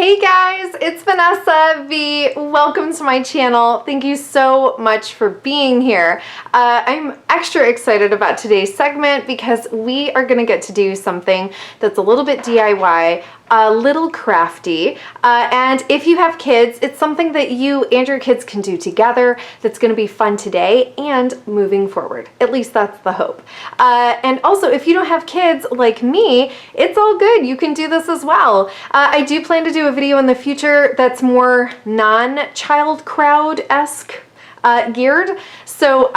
Hey guys, it's Vanessa V. Welcome to my channel. Thank you so much for being here. I'm extra excited about today's segment because we are going to get to do something that's a little bit DIY, a little crafty, and if you have kids, it's something that you and your kids can do together that's going to be fun today and moving forward. At least that's the hope. And also, if you don't have kids like me, it's all good. You can do this as well. I do plan to do a video in the future that's more non-child crowd-esque geared. So,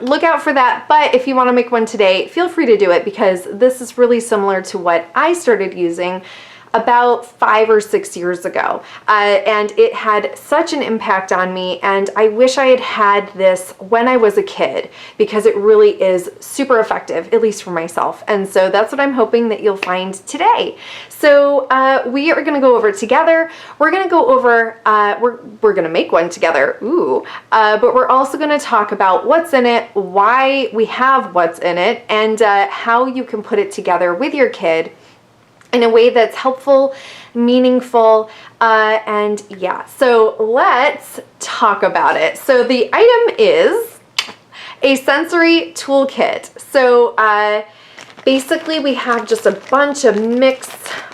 look out for that. But if you want to make one today, feel free to do it because this is really similar to what I started using about 5 or 6 years ago. And it had such an impact on me, and I wish I had had this when I was a kid because it really is super effective, at least for myself. And so that's what I'm hoping that you'll find today. So we are gonna go over it together. We're gonna go over, we're gonna make one together, but we're also gonna talk about what's in it, why we have what's in it, and how you can put it together with your kid in a way that's helpful, meaningful, and yeah. So let's talk about it. So the item is a sensory toolkit. So basically we have just a bunch of mix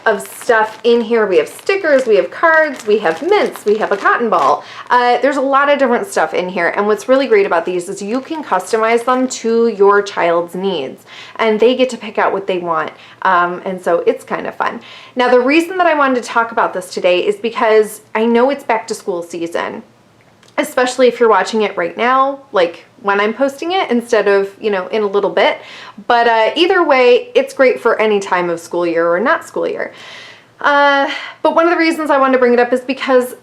of stuff in here. We have stickers, we have cards, we have mints, we have a cotton ball. There's a lot of different stuff in here, and what's really great about these is you can customize them to your child's needs, and they get to pick out what they want, and so it's kind of fun. Now, the reason that I wanted to talk about this today is because I know it's back to school season, especially if you're watching it right now, like when I'm posting it instead of, in a little bit. But either way, it's great for any time of school year or not school year. But one of the reasons I wanted to bring it up is because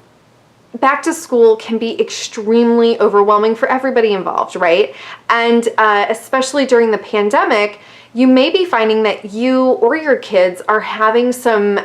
back to school can be extremely overwhelming for everybody involved, right? And especially during the pandemic, you may be finding that you or your kids are having some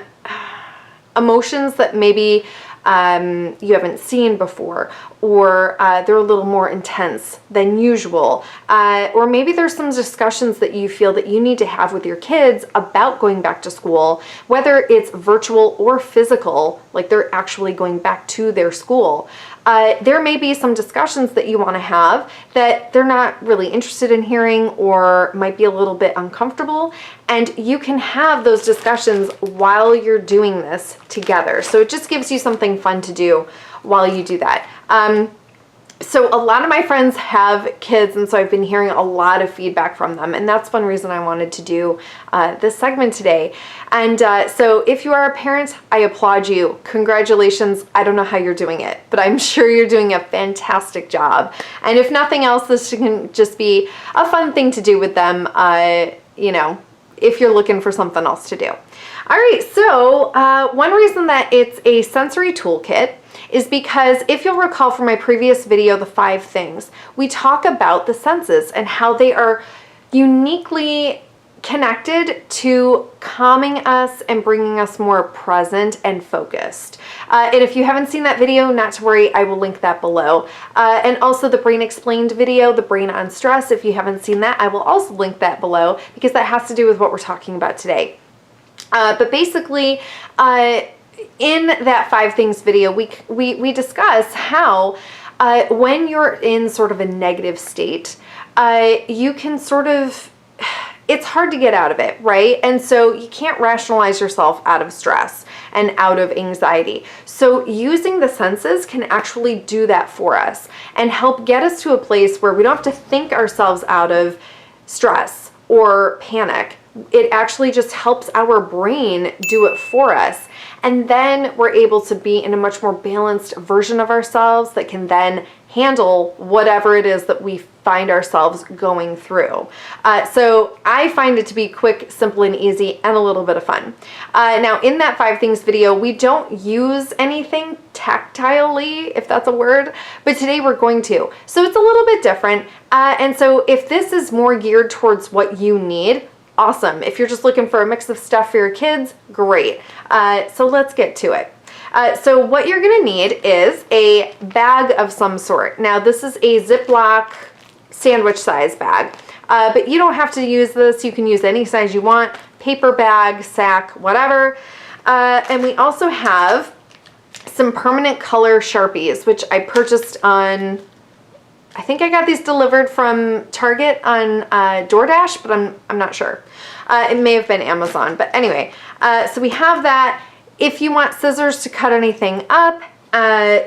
emotions that maybe you haven't seen before, or they're a little more intense than usual, or maybe there's some discussions that you feel that you need to have with your kids about going back to school, whether it's virtual or physical, like they're actually going back to their school. There may be some discussions that you want to have that they're not really interested in hearing or might be a little bit uncomfortable, and you can have those discussions while you're doing this together. So it just gives you something fun to do while you do that. So a lot of my friends have kids, and so I've been hearing a lot of feedback from them, and that's one reason I wanted to do this segment today. And so if you are a parent, I applaud you. Congratulations. I don't know how you're doing it, but I'm sure you're doing a fantastic job. And if nothing else, this can just be a fun thing to do with them, if you're looking for something else to do. All right, so one reason that it's a sensory toolkit is because if you'll recall from my previous video, the 5 things, we talk about the senses and how they are uniquely connected to calming us and bringing us more present and focused. And if you haven't seen that video, not to worry, I will link that below. And also the Brain Explained video, the Brain on Stress, if you haven't seen that, I will also link that below because that has to do with what we're talking about today. But basically, in that 5 things video, we discuss how when you're in sort of a negative state, you can it's hard to get out of it, right? And so you can't rationalize yourself out of stress and out of anxiety. So using the senses can actually do that for us and help get us to a place where we don't have to think ourselves out of stress or panic. It actually just helps our brain do it for us. And then we're able to be in a much more balanced version of ourselves that can then handle whatever it is that we find ourselves going through. So I find it to be quick, simple, and easy, and a little bit of fun. Now, in that 5 things video, we don't use anything tactilely, if that's a word, but today we're going to. So it's a little bit different. And so if this is more geared towards what you need, awesome. If you're just looking for a mix of stuff for your kids, great. So let's get to it. So what you're going to need is a bag of some sort. Now, this is a Ziploc sandwich size bag, but you don't have to use this. You can use any size you want, paper bag, sack, whatever. And we also have some permanent color Sharpies, which I purchased on, I think I got these delivered from Target on DoorDash, but I'm not sure. It may have been Amazon, but anyway. So we have that. If you want scissors to cut anything up,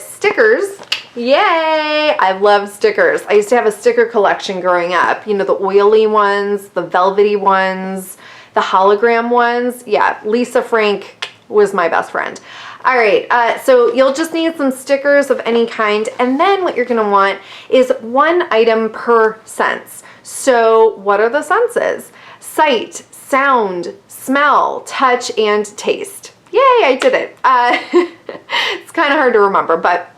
stickers. Yay! I love stickers. I used to have a sticker collection growing up. You know, the oily ones, the velvety ones, the hologram ones. Yeah, Lisa Frank was my best friend. All right, so you'll just need some stickers of any kind, and then what you're gonna want is one item per sense. So what are the senses? Sight, sound, smell, touch, and taste. Yay, I did it. It's kind of hard to remember, but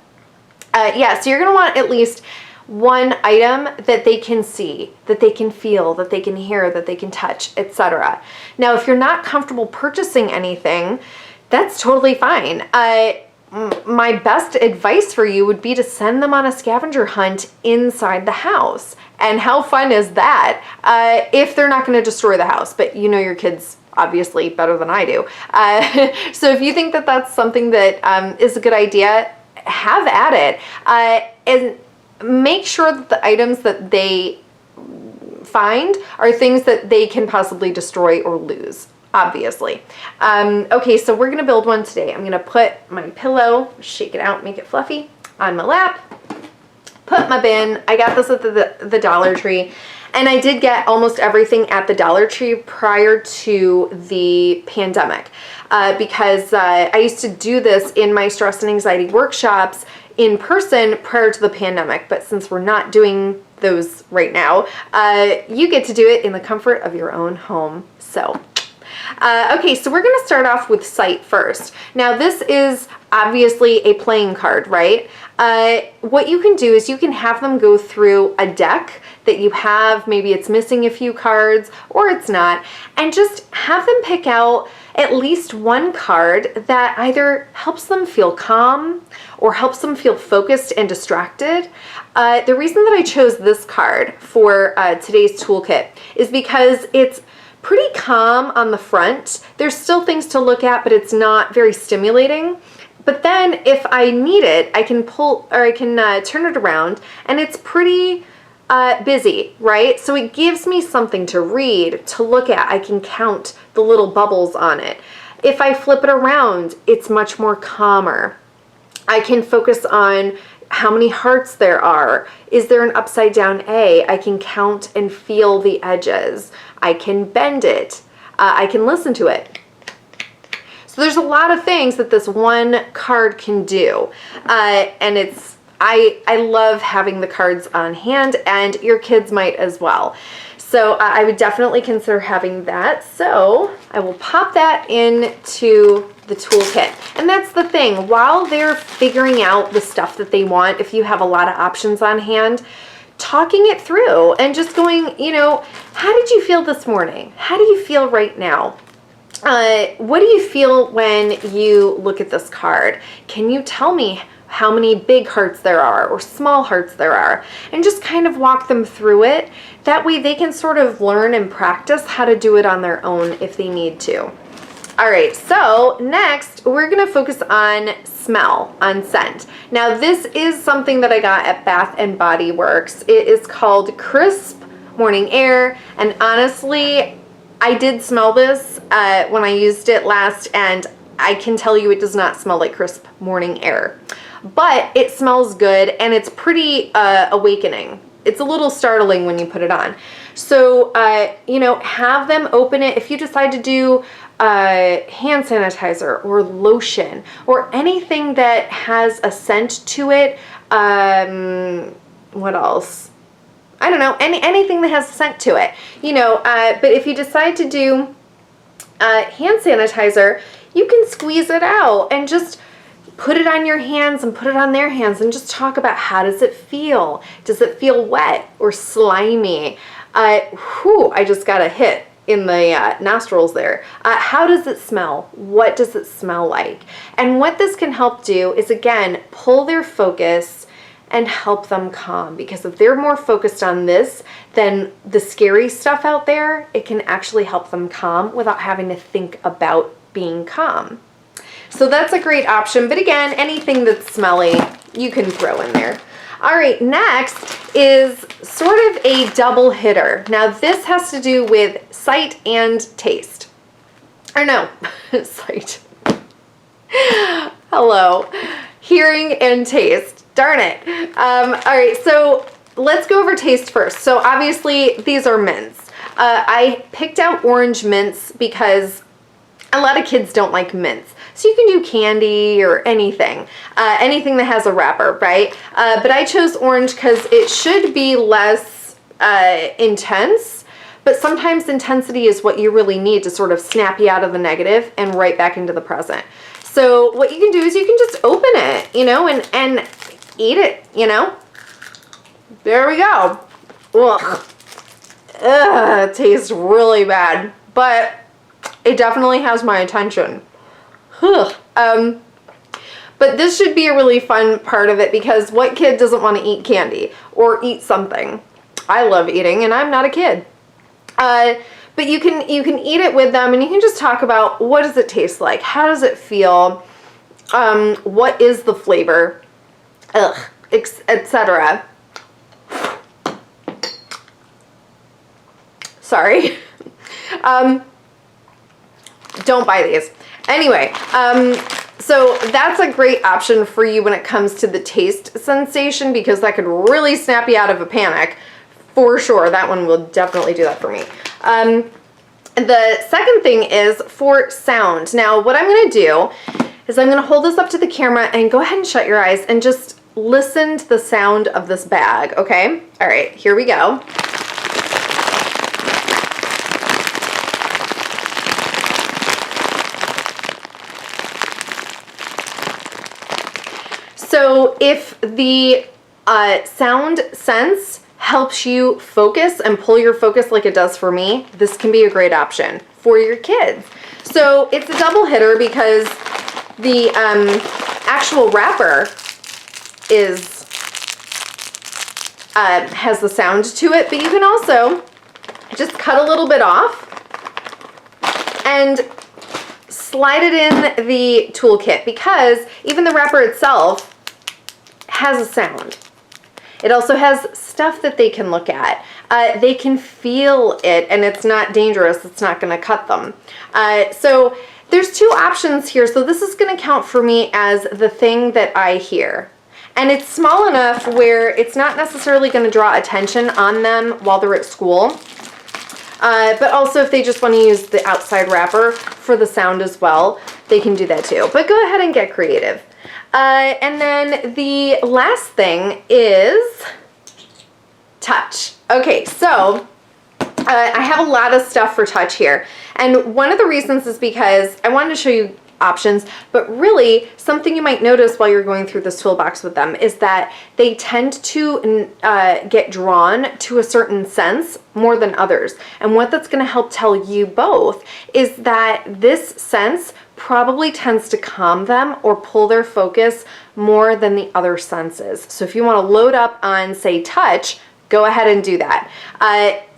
yeah, so you're gonna want at least one item that they can see, that they can feel, that they can hear, that they can touch, etc. Now, if you're not comfortable purchasing anything, that's totally fine. My best advice for you would be to send them on a scavenger hunt inside the house. And how fun is that? If they're not gonna destroy the house, but you know your kids obviously better than I do. So if you think that that's something that is a good idea, have at it. And make sure that the items that they find are things that they can possibly destroy or lose, obviously. Okay, so we're gonna build one today. I'm gonna put my pillow, shake it out, make it fluffy, on my lap, put my bin. I got this at the Dollar Tree, and I did get almost everything at the Dollar Tree prior to the pandemic, because I used to do this in my stress and anxiety workshops in person prior to the pandemic, but since we're not doing those right now, you get to do it in the comfort of your own home. So, okay, so we're gonna start off with sight first. Now this is obviously a playing card, right? What you can do is you can have them go through a deck that you have, maybe it's missing a few cards or it's not, and just have them pick out at least one card that either helps them feel calm or helps them feel focused and distracted. The reason that I chose this card for today's toolkit is because it's pretty calm on the front. There's still things to look at, but it's not very stimulating. But then if I need it, I can pull, or I can turn it around, and it's pretty busy, right? So it gives me something to read, to look at. I can count the little bubbles on it. If I flip it around, it's much more calmer. I can focus on how many hearts there are. Is there an upside down A? I can count and feel the edges. I can bend it. I can listen to it. So there's a lot of things that this one card can do. And it's, I love having the cards on hand, and your kids might as well. So I would definitely consider having that. So I will pop that into the toolkit. And that's the thing, while they're figuring out the stuff that they want, if you have a lot of options on hand, talking it through and just going, you know, how did you feel this morning? How do you feel right now? What do you feel when you look at this card? Can you tell me how many big hearts there are or small hearts there are? And just kind of walk them through it. That way they can sort of learn and practice how to do it on their own if they need to. All right, so next we're gonna focus on smell, on scent. Now this is something that I got at Bath and Body Works. It is called Crisp Morning Air, and honestly, I did smell this when I used it last, and I can tell you it does not smell like Crisp Morning Air. But it smells good, and it's pretty awakening. It's a little startling when you put it on. So, you know, have them open it. If you decide to do hand sanitizer or lotion or anything that has a scent to it, what else? I don't know, anything that has a scent to it, you know, but if you decide to do hand sanitizer, you can squeeze it out and just put it on your hands and put it on their hands and just talk about how does it feel? Does it feel wet or slimy? I just got a hit in the nostrils there. How does it smell? What does it smell like? And what this can help do is, again, pull their focus and help them calm, because if they're more focused on this than the scary stuff out there, it can actually help them calm without having to think about being calm. So that's a great option. But again, anything that's smelly, you can throw in there. All right, next is sort of a double hitter. Now this has to do with sight and taste. Or no, sight. Hello. Hearing and taste. Darn it. All right, so let's go over taste first. So obviously these are mints. I picked out orange mints because a lot of kids don't like mints. So you can do candy or anything, anything that has a wrapper, right? But I chose orange because it should be less intense, but sometimes intensity is what you really need to sort of snap you out of the negative and right back into the present. So what you can do is you can just open it, you know, and eat it, you know? There we go. Ugh. Ugh, it tastes really bad, but it definitely has my attention. But this should be a really fun part of it because what kid doesn't want to eat candy or eat something? I love eating and I'm not a kid. But you can eat it with them and you can just talk about what does it taste like? How does it feel? What is the flavor? Etc. Sorry. Don't buy these. Anyway, so that's a great option for you when it comes to the taste sensation because that could really snap you out of a panic. For sure, that one will definitely do that for me. The second thing is for sound. Now, what I'm going to do is I'm going to hold this up to the camera and go ahead and shut your eyes and just listen to the sound of this bag, okay? All right, here we go. So if the sound sense helps you focus and pull your focus like it does for me, this can be a great option for your kids. So it's a double hitter because the actual wrapper has the sound to it, but you can also just cut a little bit off and slide it in the toolkit because even the wrapper itself has a sound. It also has stuff that they can look at. They can feel it and it's not dangerous. It's not going to cut them. So there's two options here. So this is going to count for me as the thing that I hear. And it's small enough where it's not necessarily going to draw attention on them while they're at school. But also if they just want to use the outside wrapper for the sound as well, they can do that too. But go ahead and get creative. And then the last thing is touch. Okay, so I have a lot of stuff for touch here. And one of the reasons is because I wanted to show you options, but really something you might notice while you're going through this toolbox with them is that they tend to get drawn to a certain sense more than others. And what that's going to help tell you both is that this sense probably tends to calm them or pull their focus more than the other senses. So if you want to load up on, say, touch, go ahead and do that.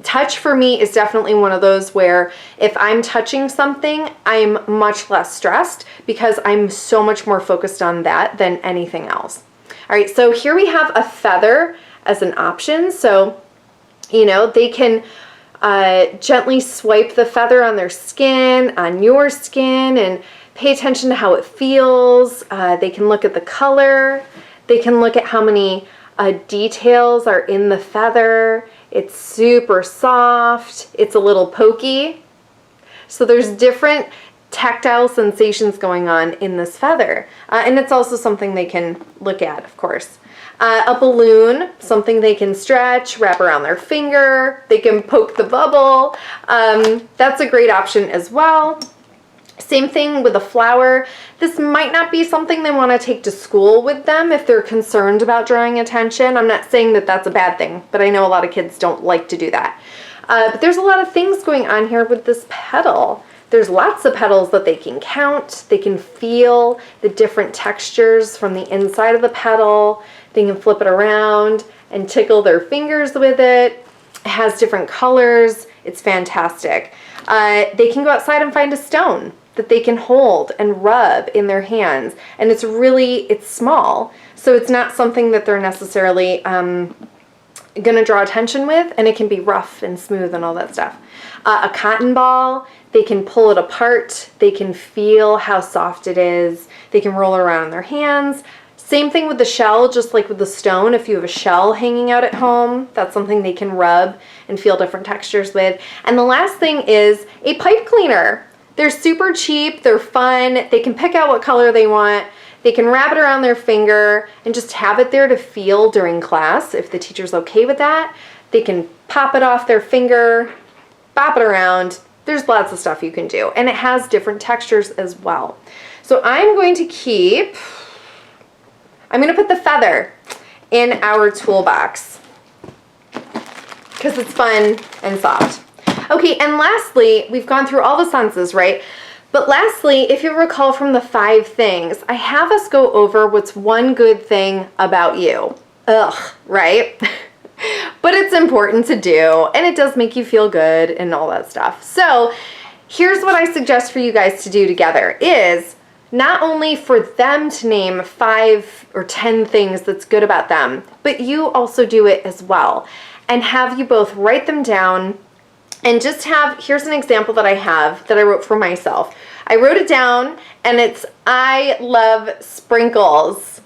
Touch for me is definitely one of those where if I'm touching something, I'm much less stressed because I'm so much more focused on that than anything else. All right, so here we have a feather as an option. So, you know, they can gently swipe the feather on their skin, on your skin, and pay attention to how it feels. They can look at the color. They can look at how many details are in the feather. It's super soft. It's a little pokey. So there's different tactile sensations going on in this feather. And it's also something they can look at, of course. A balloon, something they can stretch, wrap around their finger. They can poke the bubble. That's a great option as well. Same thing with a flower. This might not be something they want to take to school with them if they're concerned about drawing attention. I'm not saying that that's a bad thing, but I know a lot of kids don't like to do that. But there's a lot of things going on here with this petal. There's lots of petals that they can count. They can feel the different textures from the inside of the petal. They can flip it around and tickle their fingers with it. It has different colors. It's fantastic. They can go outside and find a stone. that they can hold and rub in their hands. And it's small. So it's not something that they're necessarily gonna draw attention with, and it can be rough and smooth and all that stuff. A cotton ball, they can pull it apart. They can feel how soft it is. They can roll it around in their hands. Same thing with the shell, just like with the stone. If you have a shell hanging out at home, that's something they can rub and feel different textures with. And the last thing is a pipe cleaner. They're super cheap, they're fun, they can pick out what color they want, they can wrap it around their finger and just have it there to feel during class if the teacher's okay with that. They can pop it off their finger, bop it around. There's lots of stuff you can do, and it has different textures as well. So I'm going to put the feather in our toolbox because it's fun and soft. Okay, and lastly, we've gone through all the senses, right? But lastly, if you recall from the 5 things, I have us go over what's one good thing about you. Ugh, right? But it's important to do, and it does make you feel good and all that stuff. So here's what I suggest for you guys to do together is not only for them to name 5 or 10 things that's good about them, but you also do it as well. And have you both write them down and just here's an example that I wrote for myself. I wrote it down and it's, I love sprinkles.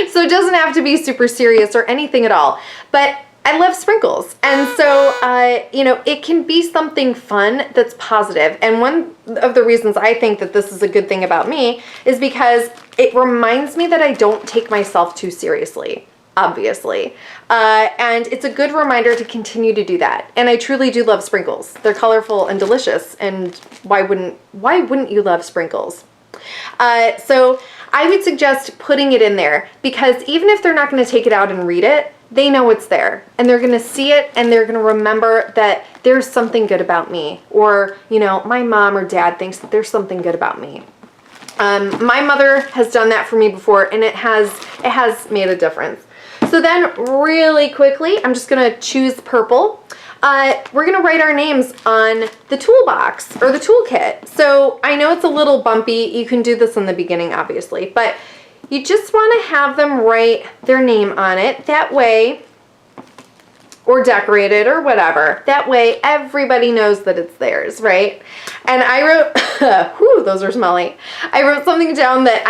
So it doesn't have to be super serious or anything at all, but I love sprinkles. And so, it can be something fun that's positive. And one of the reasons I think that this is a good thing about me is because it reminds me that I don't take myself too seriously, obviously. And it's a good reminder to continue to do that. And I truly do love sprinkles. They're colorful and delicious. And why wouldn't you love sprinkles? So I would suggest putting it in there because even if they're not going to take it out and read it, they know it's there and they're going to see it and they're going to remember that there's something good about me, or, my mom or dad thinks that there's something good about me. My mother has done that for me before, and it has made a difference. So then really quickly, I'm just going to choose purple. We're going to write our names on the toolbox or the toolkit. So I know it's a little bumpy. You can do this in the beginning, obviously, but you just want to have them write their name on it. That way, or decorate it or whatever. That way everybody knows that it's theirs, right? And I wrote, whew, those are smelly. I wrote something down that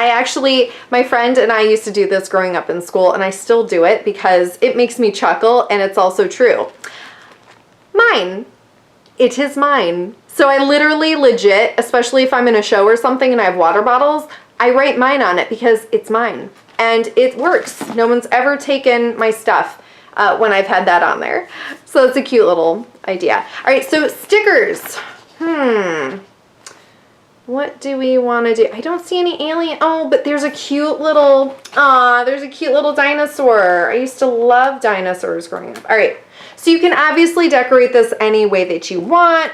my friend and I used to do this growing up in school, and I still do it because it makes me chuckle and it's also true. Mine. It is mine. So I literally legit, especially if I'm in a show or something and I have water bottles, I write mine on it because it's mine. And it works. No one's ever taken my stuff when I've had that on there. So it's a cute little idea. All right, so stickers. What do we want to do? I don't see any alien. Oh, but there's a cute little, dinosaur. I used to love dinosaurs growing up. All right, so you can obviously decorate this any way that you want.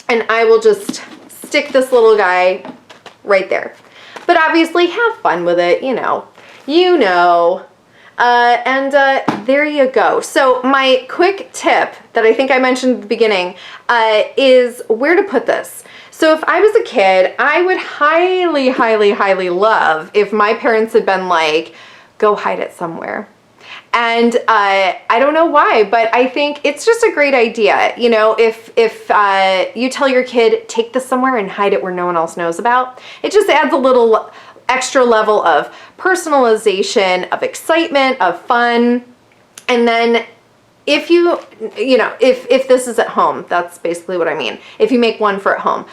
And I will just stick this little guy right there. But obviously have fun with it, And there you go. So my quick tip that I think I mentioned at the beginning is where to put this. So if I was a kid, I would highly, highly, highly love if my parents had been like, go hide it somewhere. And I don't know why, but I think it's just a great idea. If you tell your kid, take this somewhere and hide it where no one else knows about, it just adds a little extra level of personalization, of excitement, of fun. And then if if this is at home, that's basically what I mean. If you make one for at home.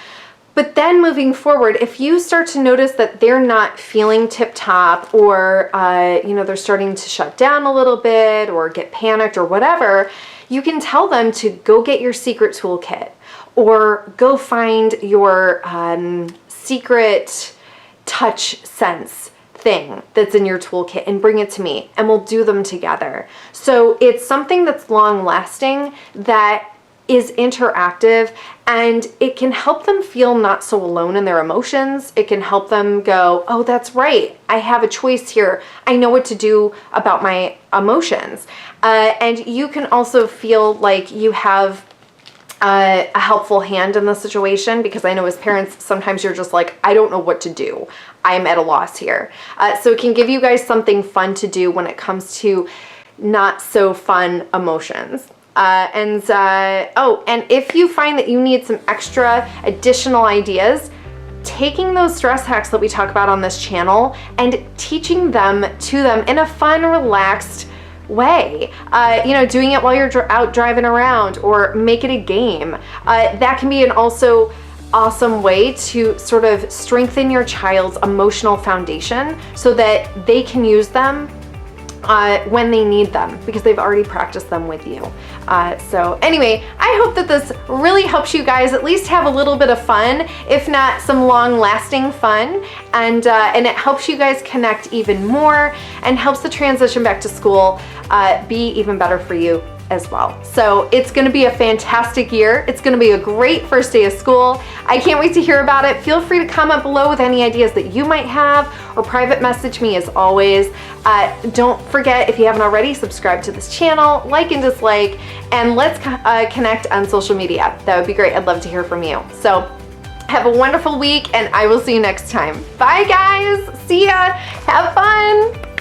But then moving forward, if you start to notice that they're not feeling tip-top, or they're starting to shut down a little bit or get panicked or whatever, you can tell them to go get your secret toolkit or go find your secret touch sense thing that's in your toolkit and bring it to me, and we'll do them together. So it's something that's long-lasting, that is interactive, and it can help them feel not so alone in their emotions. It can help them go, oh, that's right, I have a choice here. I know what to do about my emotions. And you can also feel like you have a helpful hand in the situation, because I know as parents, sometimes you're just like, I don't know what to do. I'm at a loss here. So it can give you guys something fun to do when it comes to not so fun emotions. And if you find that you need some extra additional ideas, taking those stress hacks that we talk about on this channel and teaching them to them in a fun, relaxed way, doing it while you're out driving around, or make it a game. That can be an also awesome way to sort of strengthen your child's emotional foundation so that they can use them when they need them, because they've already practiced them with you. So anyway, I hope that this really helps you guys at least have a little bit of fun, if not some long-lasting fun, and it helps you guys connect even more and helps the transition back to school be even better for you as well. So it's going to be a fantastic year. It's going to be a great first day of school. I can't wait to hear about it. Feel free to comment below with any ideas that you might have, or private message me as always. Don't forget, if you haven't already, subscribe to this channel, like and dislike, and let's connect on social media. That would be great. I'd love to hear from you. So have a wonderful week, and I will see you next time. Bye guys. See ya. Have fun.